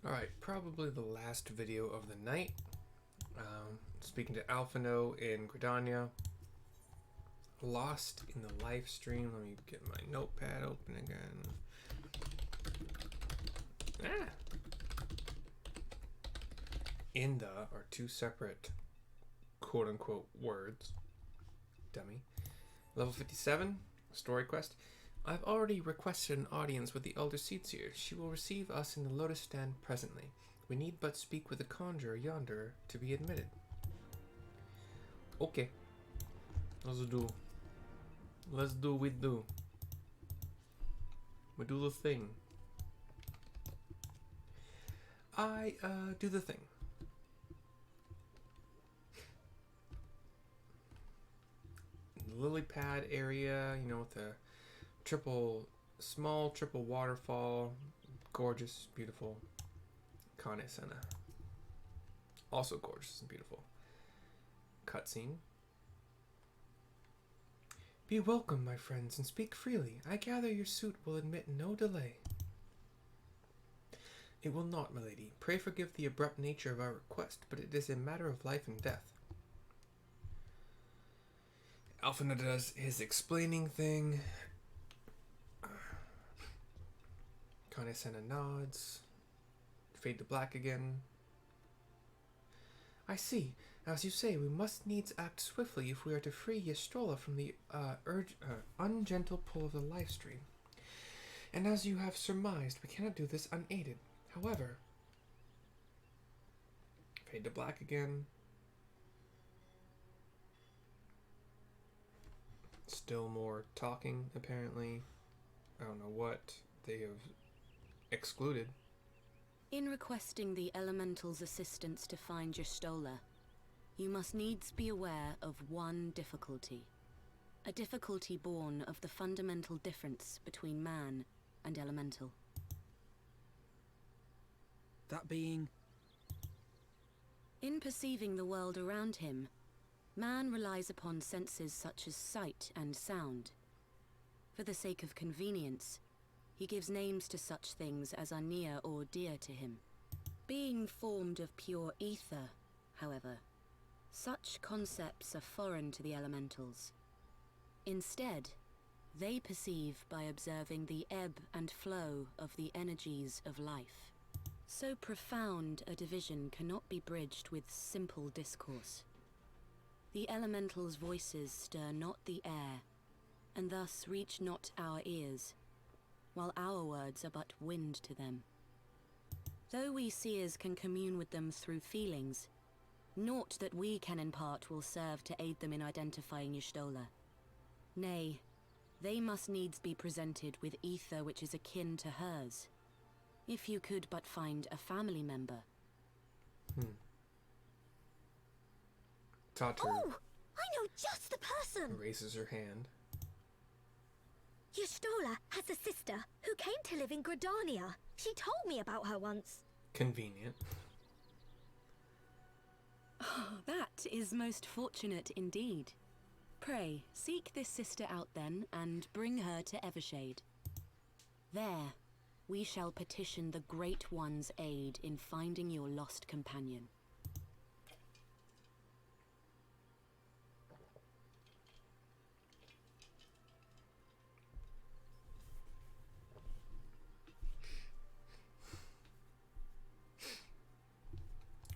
Alright, probably the last video of the night. Speaking to Alphino in Gridania. Lost in the live stream. Let me get my notepad open again. In the are two separate quote-unquote words. Dummy. Level 57, story quest. I've already requested an audience with the Elder Seedseer. She will receive us in the Lotus Stand presently. We need but speak with the conjurer yonder to be admitted. Okay. Let's do. We do. We do the thing. I do the thing. Lily pad area, you know, with the small triple waterfall, gorgeous, beautiful. Kane Senna, also gorgeous and beautiful. Cutscene. Be welcome, my friends, and speak freely. I gather your suit will admit no delay. It will not, milady. Pray forgive the abrupt nature of our request, but it is a matter of life and death. Alphina does his explaining thing. Kane Senna nods. Fade to black again. I see. As you say, we must needs act swiftly if we are to free Ystrola from the ungentle pull of the Lifestream. And as you have surmised, we cannot do this unaided. However... Fade to black again. Still more talking, apparently. I don't know what they have excluded. In requesting the Elemental's assistance to find Ystrola, you must needs be aware of one difficulty. A difficulty born of the fundamental difference between man and Elemental. That being? In perceiving the world around him, man relies upon senses such as sight and sound. For the sake of convenience, he gives names to such things as are near or dear to him. Being formed of pure ether, however, such concepts are foreign to the Elementals. Instead, they perceive by observing the ebb and flow of the energies of life. So profound a division cannot be bridged with simple discourse. The Elementals' voices stir not the air, and thus reach not our ears, while our words are but wind to them. Though we seers can commune with them through feelings, naught that we can impart will serve to aid them in identifying Ystrola. Nay, they must needs be presented with ether which is akin to hers. If you could but find a family member. Tataru Oh! I know just the person! raises her hand. Ystrola has a sister who came to live in Gridania. She told me about her once. Convenient. Oh, that is most fortunate indeed. Pray, seek this sister out then, and bring her to Evershade. There, we shall petition the Great One's aid in finding your lost companion.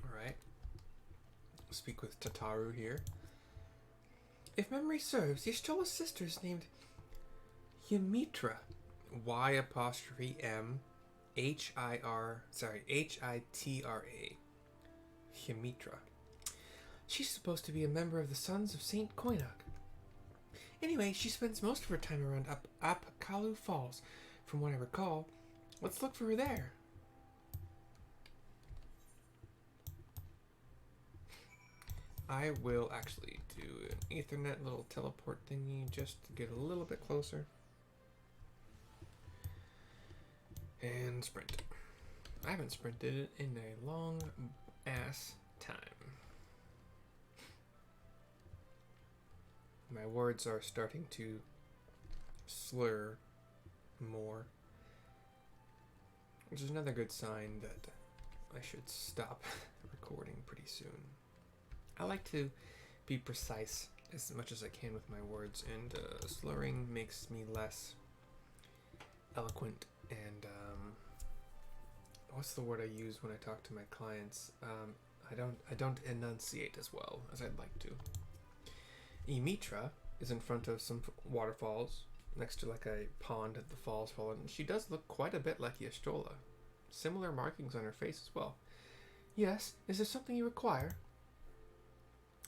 Alright. Speak with Tataru here. If memory serves, Ystrola's sister is named Himitra. Hitra. Himitra. She's supposed to be a member of the Sons of Saint Koinak. Anyway, she spends most of her time around Apakalu Falls, from what I recall. Let's look for her there. I will actually do an Ethernet little teleport thingy just to get a little bit closer. And sprint. I haven't sprinted in a long ass time. My words are starting to slur more, which is another good sign that I should stop recording pretty soon. I like to be precise as much as I can with my words, and slurring makes me less eloquent and what's the word I use when I talk to my clients? I don't enunciate as well as I'd like to. Emitra is in front of some waterfalls next to like a pond at the falls fallen, and she does look quite a bit like Y'shtola. Similar markings on her face as well. Yes, is there something you require?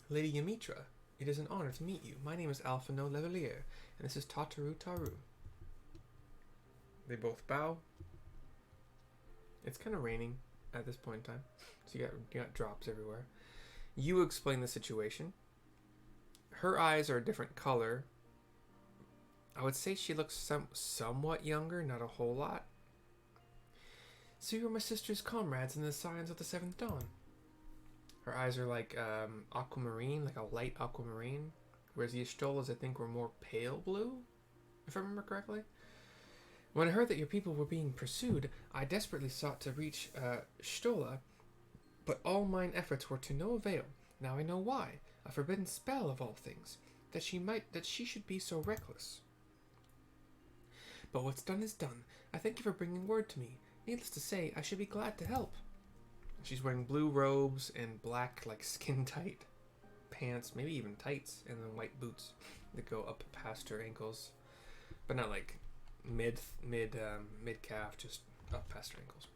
Lady Emitra, it is an honor to meet you. My name is Alphino Levelier, and this is Tataru. They both bow. It's kind of raining at this point in time, so you got drops everywhere. You explain the situation. Her eyes are a different color. I would say she looks somewhat younger, not a whole lot. So you were my sister's comrades in the Scions of the Seventh Dawn. Her eyes are like aquamarine, like a light aquamarine, whereas Y'shtola's I think were more pale blue, if I remember correctly. When I heard that your people were being pursued, I desperately sought to reach Y'shtola, but all mine efforts were to no avail. Now I know why. A forbidden spell of all things, that she should be so reckless. But what's done is done. I thank you for bringing word to me. Needless to say, I should be glad to help. She's wearing blue robes and black, like skin-tight pants, maybe even tights, and then white boots that go up past her ankles, but not like mid calf, just up past her ankles.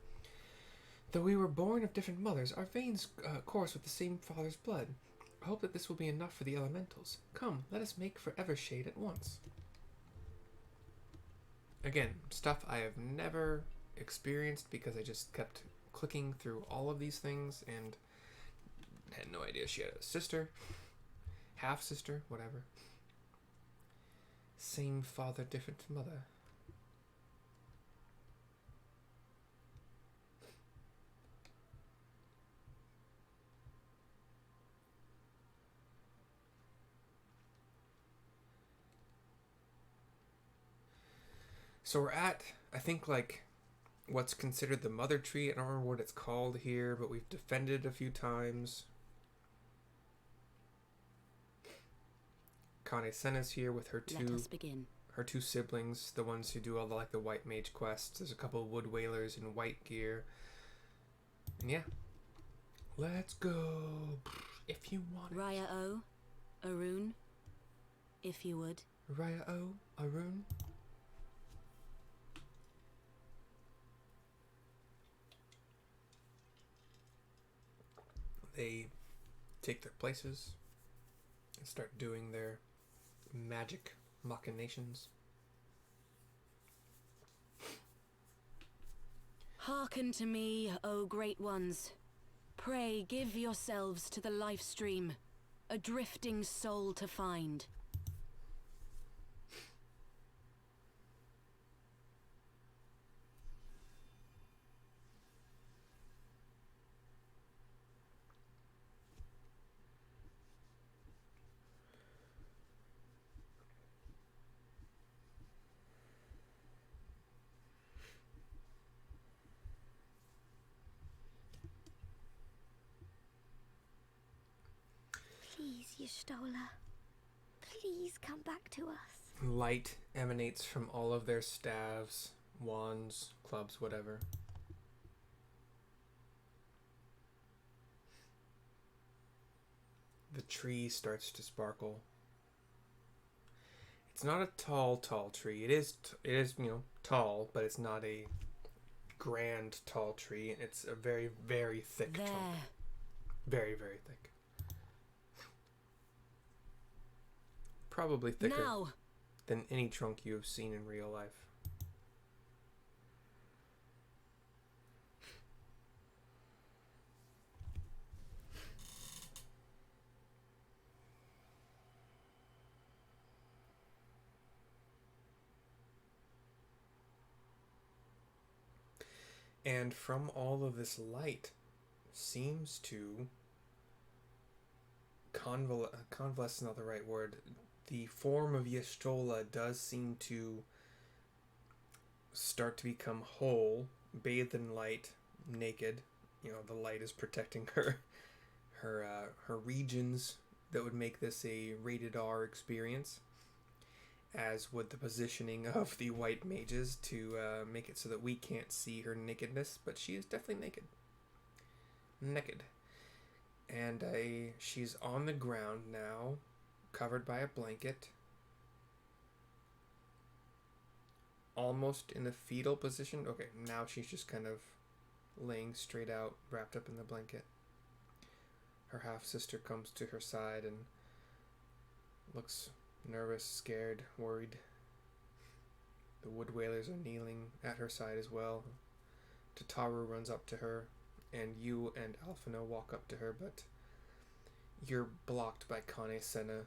Though we were born of different mothers, our veins course with the same father's blood. I hope that this will be enough for the elementals. Come, let us make for Evershade at once. Again, stuff I have never experienced because I just kept clicking through all of these things and had no idea she had a sister, half sister, whatever. Same father, different mother. So we're at, I think, like, what's considered the mother tree. I don't remember what it's called here, but we've defended it a few times. Kane Senna's here with her two siblings, the ones who do all the white mage quests. There's a couple of wood whalers in white gear. And yeah. Let's go. If you want it. Raya O, Arun, if you would. Raya O, Arun. They take their places and start doing their magic machinations. Hearken to me, O great ones. Pray give yourselves to the Lifestream, a drifting soul to find. Please, Y'shtola. Please come back to us. Light emanates from all of their staves, wands, clubs, whatever. The tree starts to sparkle. It's not a tall tree. It is, tall, but it's not a grand tall tree. It's a very, very thick trunk. Very, very thick. Probably thicker than any trunk you have seen in real life. And from all of this light seems to convalesce is not the right word. The form of Y'shtola does seem to start to become whole, bathed in light, naked, the light is protecting her regions that would make this a rated R experience, as would the positioning of the white mages to make it so that we can't see her nakedness, but she is definitely naked. And she's on the ground now, covered by a blanket, almost in a fetal position. Okay, now she's just kind of laying straight out, wrapped up in the blanket. Her half-sister comes to her side and looks nervous, scared, worried. The wood whalers are kneeling at her side as well. Tataru runs up to her, and you and Alphino walk up to her, but you're blocked by Kane Senna,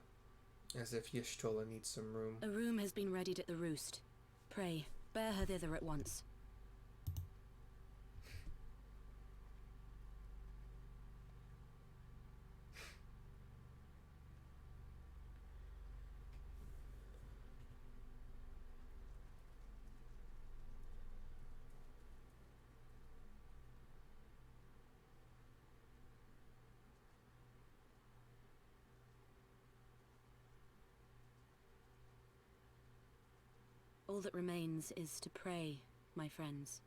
as if Y'shtola needs some room. A room has been readied at the roost. Pray, bear her thither at once. All that remains is to pray, my friends.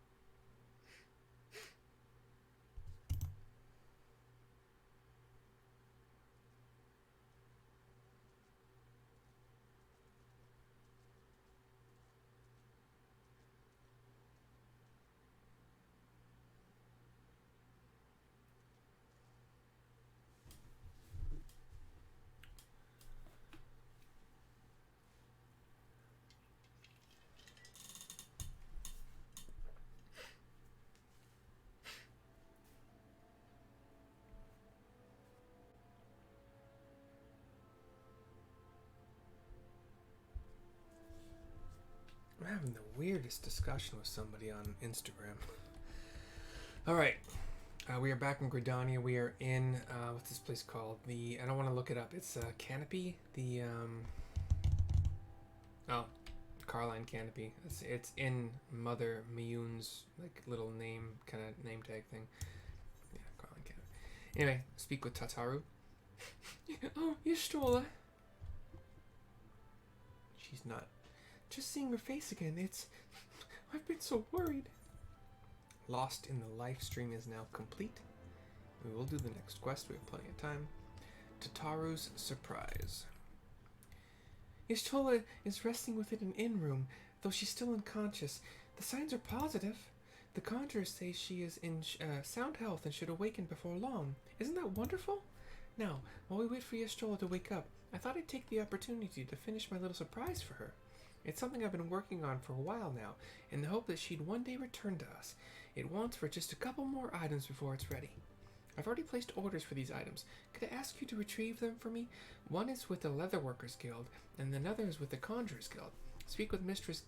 I'm having the weirdest discussion with somebody on Instagram. Alright. We are back in Gridania. We are in, what's this place called? I don't want to look it up. It's Canopy. Carline Canopy. It's in Mother Miyun's, little kind of name tag thing. Yeah, Carline Canopy. Anyway, speak with Tataru. Oh, Y'shtola. She's not. Just seeing her face again, I've been so worried. Lost in the Lifestream is now complete. We will do the next quest. We have plenty of time. Tataru's surprise. Y'shtola is resting within an inn room, though she's still unconscious. The signs are positive. The conjurers say she is in sound health and should awaken before long. Isn't that wonderful? Now, while we wait for Y'shtola to wake up, I thought I'd take the opportunity to finish my little surprise for her. It's something I've been working on for a while now, in the hope that she'd one day return to us. It wants for just a couple more items before it's ready. I've already placed orders for these items. Could I ask you to retrieve them for me? One is with the Leatherworkers Guild, and another is with the Conjurers Guild. Speak with Mistress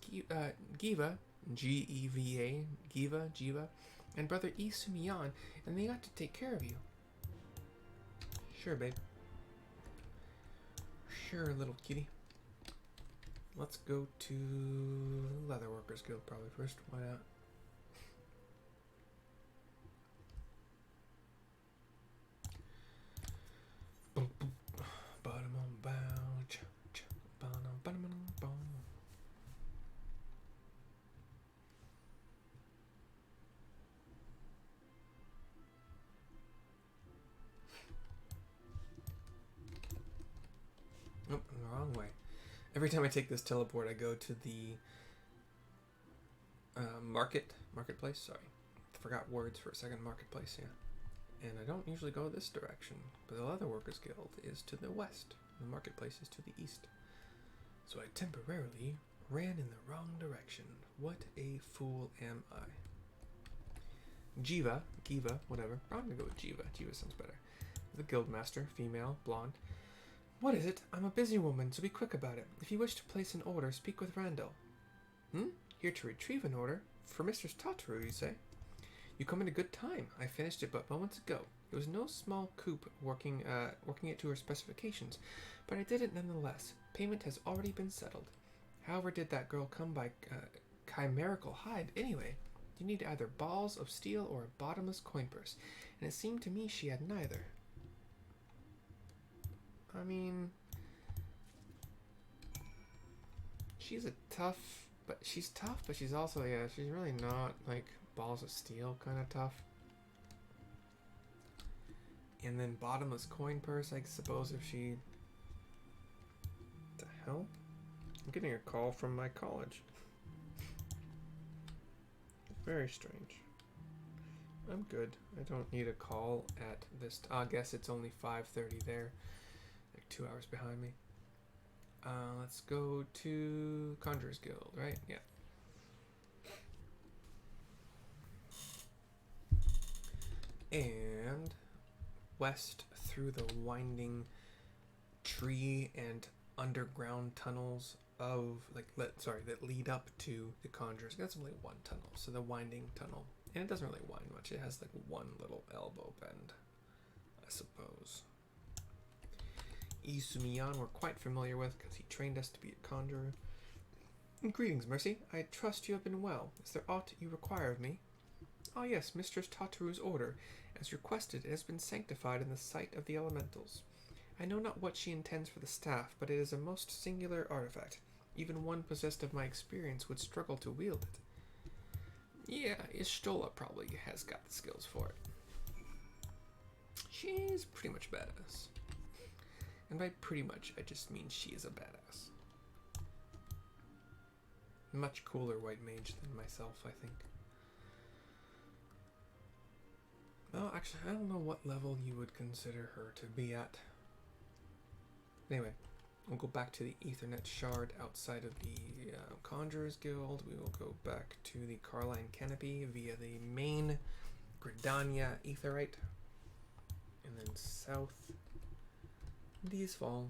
Giva, G-E-V-A, Giva, and Brother E. Sumiyan, and they ought to take care of you. Sure, babe. Sure, little kitty. Let's go to Leatherworkers Guild probably first. Why not? Bottom on bow. Bottom on bow. Oh, the wrong way. Every time I take this teleport, I go to the marketplace. Sorry, forgot words for a second. Marketplace, yeah. And I don't usually go this direction, but the Leatherworkers Guild is to the west. The marketplace is to the east. So I temporarily ran in the wrong direction. What a fool am I? Giva, whatever. I'm gonna go with Giva. Giva sounds better. The guildmaster, female, blonde. What is it? I'm a busy woman, so be quick about it. If you wish to place an order, speak with Randall. Here to retrieve an order? For Mistress Tataru, you say? You come at a good time. I finished it but moments ago. It was no small coup working it to her specifications, but I did it nonetheless. Payment has already been settled. However did that girl come by chimerical hide anyway? You need either balls of steel or a bottomless coin purse, and it seemed to me she had neither. I mean, she's tough, but she's also, yeah, she's really not like balls of steel kind of tough. And then bottomless coin purse, I suppose if she... What the hell? I'm getting a call from my college. Very strange. I'm good. I don't need a call at this... I guess it's only 5:30 there. Like 2 hours behind me. Let's go to Conjurer's Guild, right? Yeah. And west through the winding tree and underground tunnels of that lead up to the Conjurers. That's only one tunnel, so the winding tunnel, and it doesn't really wind much. It has like one little elbow bend, I suppose. Isumiyan we're quite familiar with because he trained us to be a conjurer. Greetings, Mercy. I trust you have been well. Is there aught you require of me? Ah yes, Mistress Tataru's order. As requested, it has been sanctified in the sight of the elementals. I know not what she intends for the staff, but it is a most singular artifact. Even one possessed of my experience would struggle to wield it. Yeah, Ishtola probably has got the skills for it. She's pretty much badass. And by pretty much, I just mean she is a badass. Much cooler white mage than myself, I think. Well, actually, I don't know what level you would consider her to be at. Anyway, we'll go back to the Ethernet shard outside of the Conjurer's Guild. We will go back to the Sharlayan Canopy via the main Gridania Aetherite. And then south, these fall.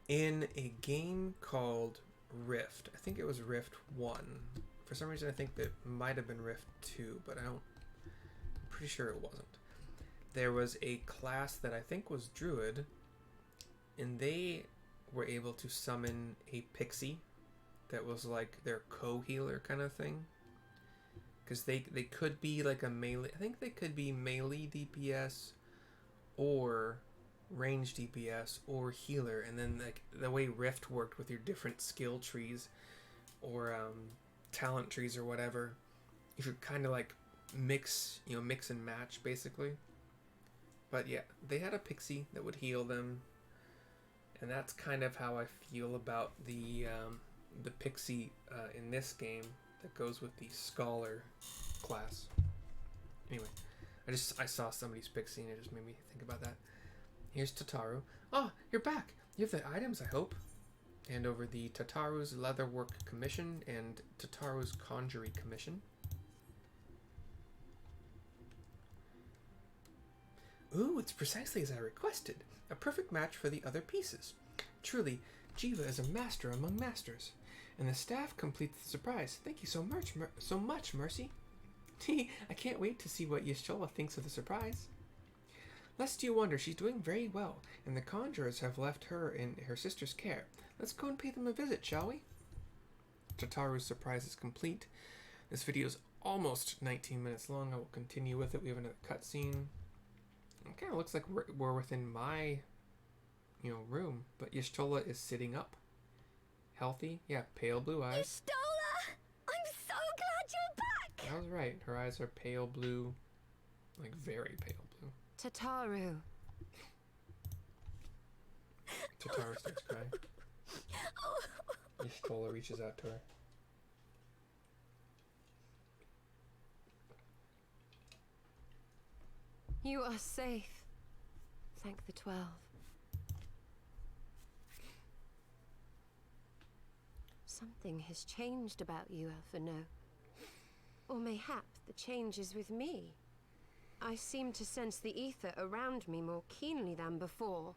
In a game called Rift. I think it was Rift 1. For some reason I think that might have been Rift 2, but I'm pretty sure it wasn't. There was a class that I think was Druid, and they were able to summon a pixie that was like their co-healer kind of thing. Because they could be like a melee, I think they could be melee DPS or range DPS or healer, and then like the way Rift worked with your different skill trees or talent trees or whatever, you should kind of like mix and match basically. But yeah, they had a pixie that would heal them, and that's kind of how I feel about the pixie in this game that goes with the scholar class. Anyway, I saw somebody's pixie and it just made me think about that. Here's Tataru. Oh, you're back. You have the items, I hope. And over the Tataru's Leatherwork Commission and Tataru's Conjury Commission. Ooh, it's precisely as I requested. A perfect match for the other pieces. Truly, Jiva is a master among masters. And the staff completes the surprise. Thank you so much, Mercy. I can't wait to see what Y'shtola thinks of the surprise. Lest you wonder, she's doing very well, and the conjurers have left her in her sister's care. Let's go and pay them a visit, shall we? Tataru's surprise is complete. This video is almost 19 minutes long. I will continue with it. We have another cutscene. It kind of looks like we're within my, room, but Y'shtola is sitting up, healthy. Yeah, pale blue eyes. Y'shtola! I'm so glad you're back! I was right. Her eyes are pale blue, like very pale blue. Tataru. Tataru starts crying. Y'shtola reaches out to her. You are safe. Thank the 12. Something has changed about you, Elphino. Or mayhap the change is with me. I seem to sense the ether around me more keenly than before.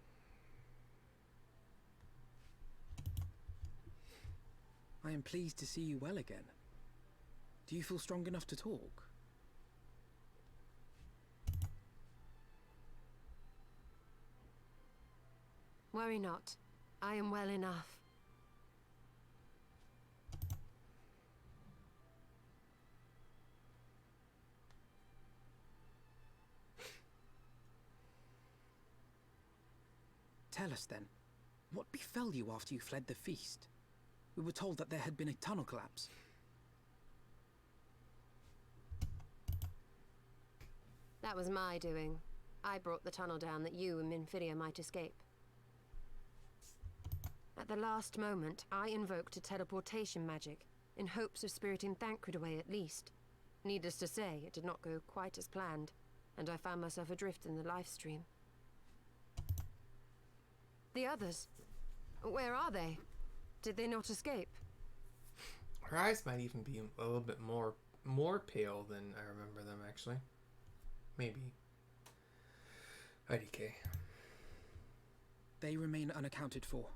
I am pleased to see you well again. Do you feel strong enough to talk? Worry not. I am well enough. Tell us then, what befell you after you fled the feast? We were told that there had been a tunnel collapse. That was my doing. I brought the tunnel down that you and Minfidia might escape. At the last moment, I invoked a teleportation magic, in hopes of spiriting Thancred away at least. Needless to say, it did not go quite as planned, and I found myself adrift in the Lifestream. The others, where are they? Did they not escape? Her eyes might even be a little bit more pale than I remember them, actually. Maybe. IDK. They remain unaccounted for.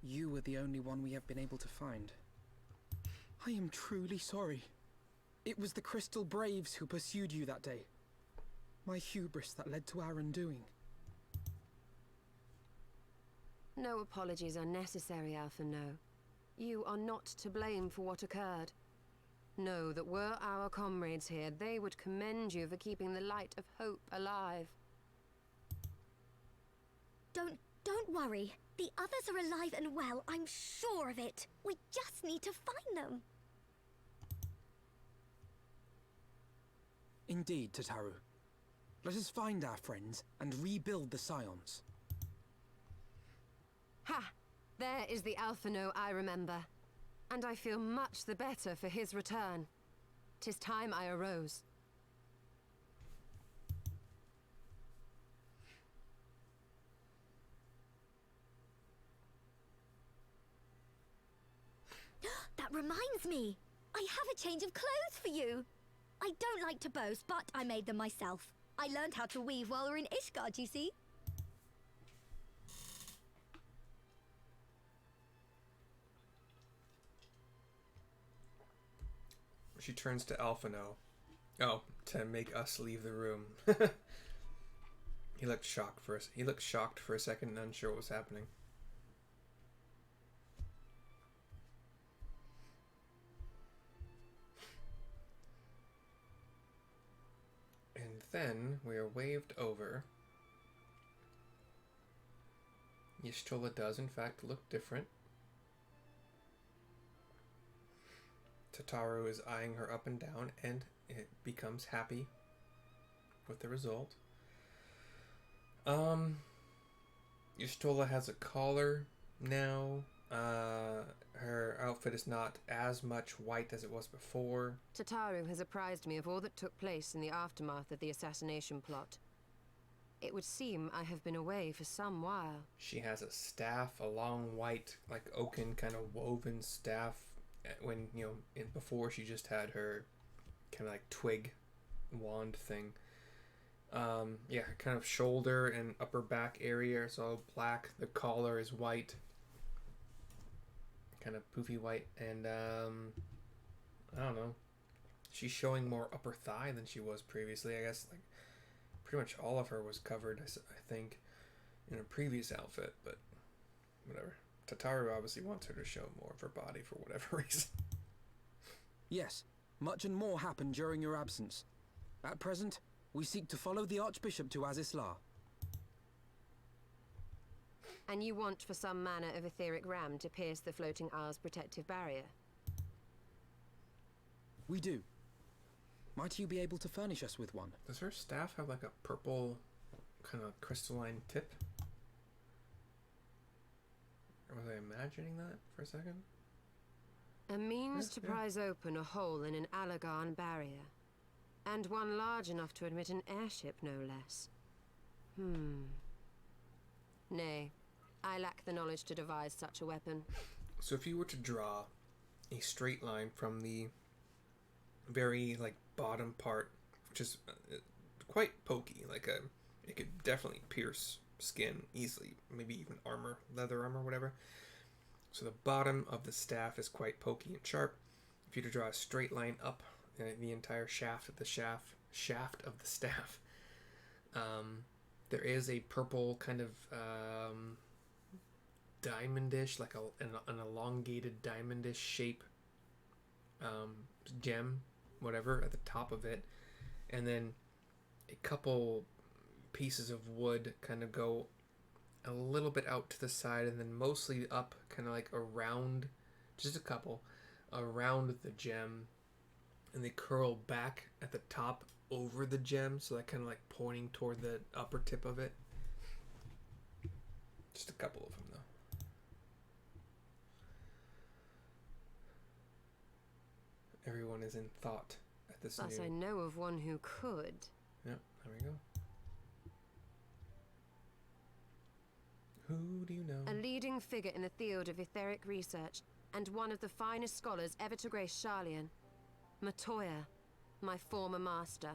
You were the only one we have been able to find. I am truly sorry. It was the Crystal Braves who pursued you that day. My hubris that led to our undoing. No apologies are necessary, Alpha No. You are not to blame for what occurred. Know that were our comrades here, they would commend you for keeping the light of hope alive. Don't worry. The others are alive and well, I'm sure of it. We just need to find them. Indeed, Tataru. Let us find our friends and rebuild the Scions. Ha! There is the Alphino I remember. And I feel much the better for his return. 'Tis time I arose. That reminds me. I have a change of clothes for you. I don't like to boast, but I made them myself. I learned how to weave while we're in Ishgard, you see. She turns to Alphino. Oh, to make us leave the room. He looked shocked for a second, unsure what was happening. And then we are waved over. Y'shtola does in fact look different. Tataru is eyeing her up and down, and it becomes happy with the result. Y'shtola has a collar now. Her outfit is not as much white as it was before. Tataru has apprised me of all that took place in the aftermath of the assassination plot. It would seem I have been away for some while. She has a staff, a long white, like oaken kind of woven staff. When, before she just had her kind of like twig wand thing. Her kind of shoulder and upper back area is all black. The collar is white. Kind of poofy white. And, I don't know. She's showing more upper thigh than she was previously. I guess, like, pretty much all of her was covered, I think, in a previous outfit, but whatever. Tataru obviously wants her to show more of her body for whatever reason. Yes, much and more happened during your absence. At present, we seek to follow the Archbishop to Azisla. And you want for some manner of etheric ram to pierce the floating isle's protective barrier? We do. Might you be able to furnish us with one? Does her staff have like a purple kind of crystalline tip? Or was I imagining that for a second? A means Yes, to yeah. prise open a hole in an Alagarn barrier. And one large enough to admit an airship, no less. Nay, I lack the knowledge to devise such a weapon. So if you were to draw a straight line from the very like bottom part, which is quite pokey, it could definitely pierce skin easily, maybe even armor, leather armor, whatever. So the bottom of the staff is quite pokey and sharp. If you were to draw a straight line up the entire shaft of the shaft of the staff, there is a purple kind of diamondish, like an elongated diamondish shape gem, whatever, at the top of it, and then a couple pieces of wood kind of go a little bit out to the side, and then mostly up, kind of like around, just a couple, around the gem, and they curl back at the top over the gem, so that kind of like pointing toward the upper tip of it. Just a couple of them, though. Everyone is in thought at this But new... I know of one who could. Yep, there we go. Who do you know? A leading figure in the field of etheric research, and one of the finest scholars ever to grace Sharlayan. Matoya, my former master.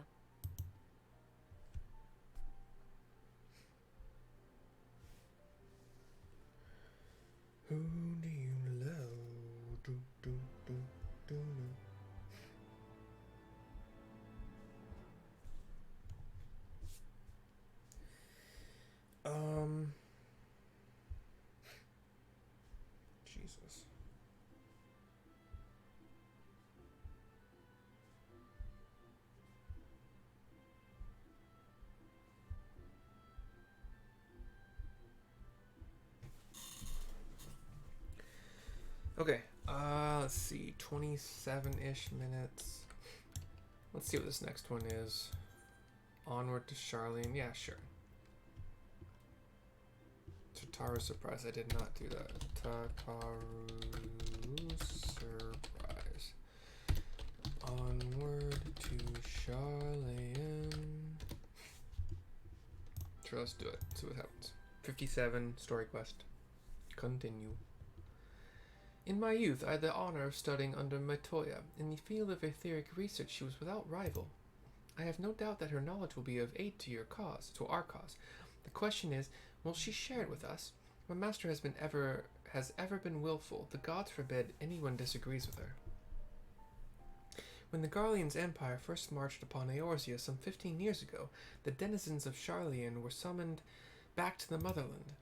Who do you love? Do, do, do, do, do. Jesus. Okay, let's see, 27-ish minutes. Let's see what this next one is. Onward to Sharlayan. Yeah, sure. Tataru surprise. I did not do that. Tataru surprise. Onward to Sharlayan. Sure, let's do it. See what happens. 57 story quest. Continue. In my youth, I had the honor of studying under Matoya. In the field of etheric research, she was without rival. I have no doubt that her knowledge will be of aid to your cause, to our cause. The question is, will she share it with us? My master has ever been willful. The gods forbid anyone disagrees with her. When the Garlean's empire first marched upon Eorzea some 15 years ago, the denizens of Sharlayan were summoned back to the motherland.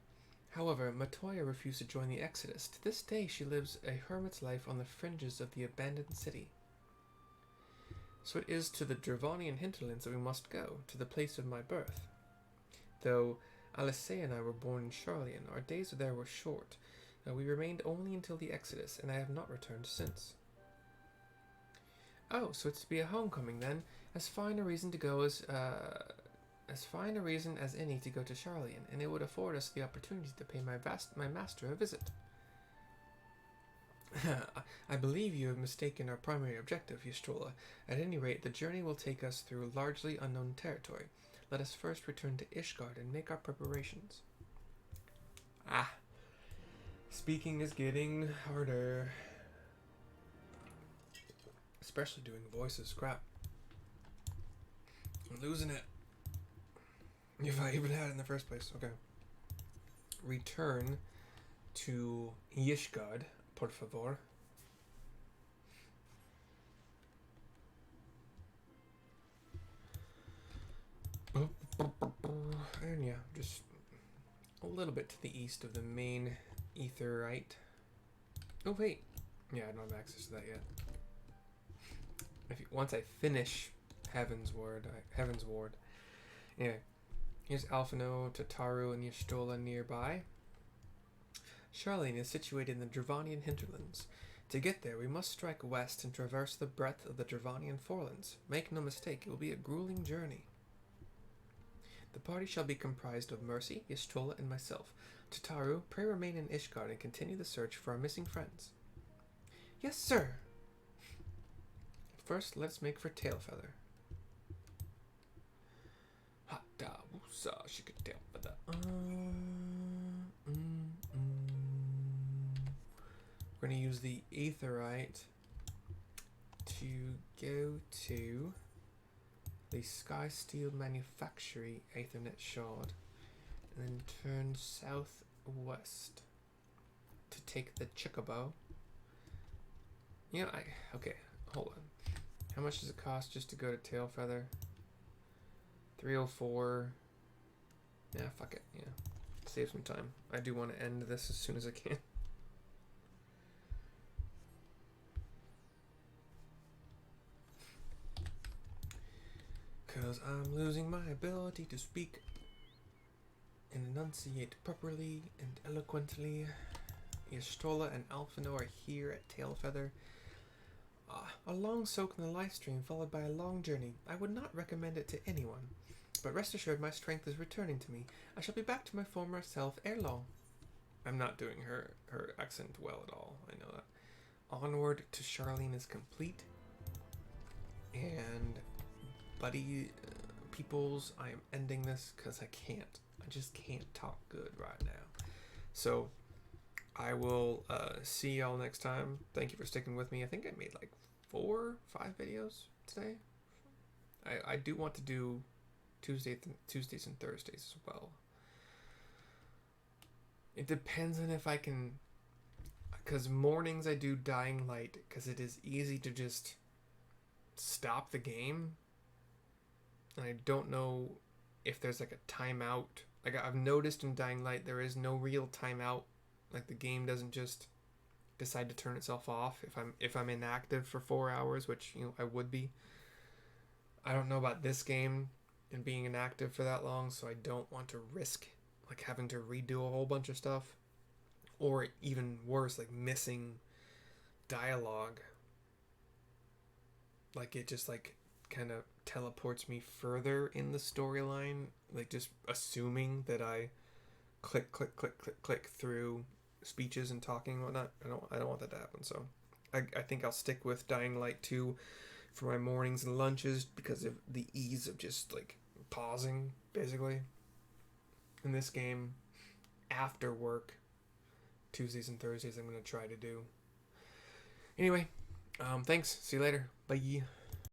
However, Matoya refused to join the exodus. To this day, she lives a hermit's life on the fringes of the abandoned city. So it is to the Dravanian hinterlands that we must go, to the place of my birth. Though Alessia and I were born in Sharlayan, our days there were short. We remained only until the exodus, and I have not returned since. Oh, so it's to be a homecoming then. As fine a reason as any to go to Sharlayan, and it would afford us the opportunity to pay my master a visit. I believe you have mistaken our primary objective, Ystrola. At any rate, the journey will take us through largely unknown territory. Let us first return to Ishgard and make our preparations. Ah. Speaking is getting harder. Especially doing voices. Crap. I'm losing it. If I even had it in the first place. Okay. Return to Ishgard, por favor. And yeah, just a little bit to the east of the main etherite. Oh wait, yeah, I don't have access to that yet. Once I finish Heaven's Ward. Anyway, here's Alphino, Tataru, and Ystrola nearby. Sharlayan is situated in the Dravanian hinterlands. To get there, we must strike west and traverse the breadth of the Dravanian forelands. Make no mistake, it will be a grueling journey. The party shall be comprised of Mercy, Ystrola, and myself. Tataru, pray remain in Ishgard and continue the search for our missing friends. Yes, sir! First, let's make for Tailfeather. Hata wusa shika Tailfeather. We're going to use the Aetherite to go to the Sky Steel Manufactory Aethernet Shard and then turn southwest to take the Chocobo. You know, okay, hold on. How much does it cost just to go to Tailfeather? 304. Yeah, fuck it. Yeah, save some time. I do want to end this as soon as I can. Cause I'm losing my ability to speak. can enunciate properly and eloquently. Y'shtola and Alphino are here at Tailfeather. A long soak in the Lifestream followed by a long journey. I would not recommend it to anyone. But rest assured my strength is returning to me. I shall be back to my former self ere long. I'm not doing her accent well at all. I know that. Onward to Sharlayan is complete. And buddy peoples, I am ending this because I just can't talk good right now. So I will see y'all next time. Thank you for sticking with me. I think I made like 4 or 5 videos today. I do want to do Tuesdays and Thursdays as well. It depends on if I can, because mornings I do Dying Light because it is easy to just stop the game. And I don't know if there's like a timeout. Like I've noticed in Dying Light there is no real timeout. Like the game doesn't just decide to turn itself off if I'm inactive for 4 hours, which I would be. I don't know about this game and being inactive for that long, so I don't want to risk like having to redo a whole bunch of stuff, or even worse, like missing dialogue. Like it just like kind of teleports me further in the storyline, like just assuming that I click through speeches and talking and whatnot. I don't want that to happen. So I think I'll stick with Dying Light 2 for my mornings and lunches because of the ease of just like pausing basically. In this game, after work, Tuesdays and Thursdays I'm going to try to do. Anyway, thanks. See you later. Bye.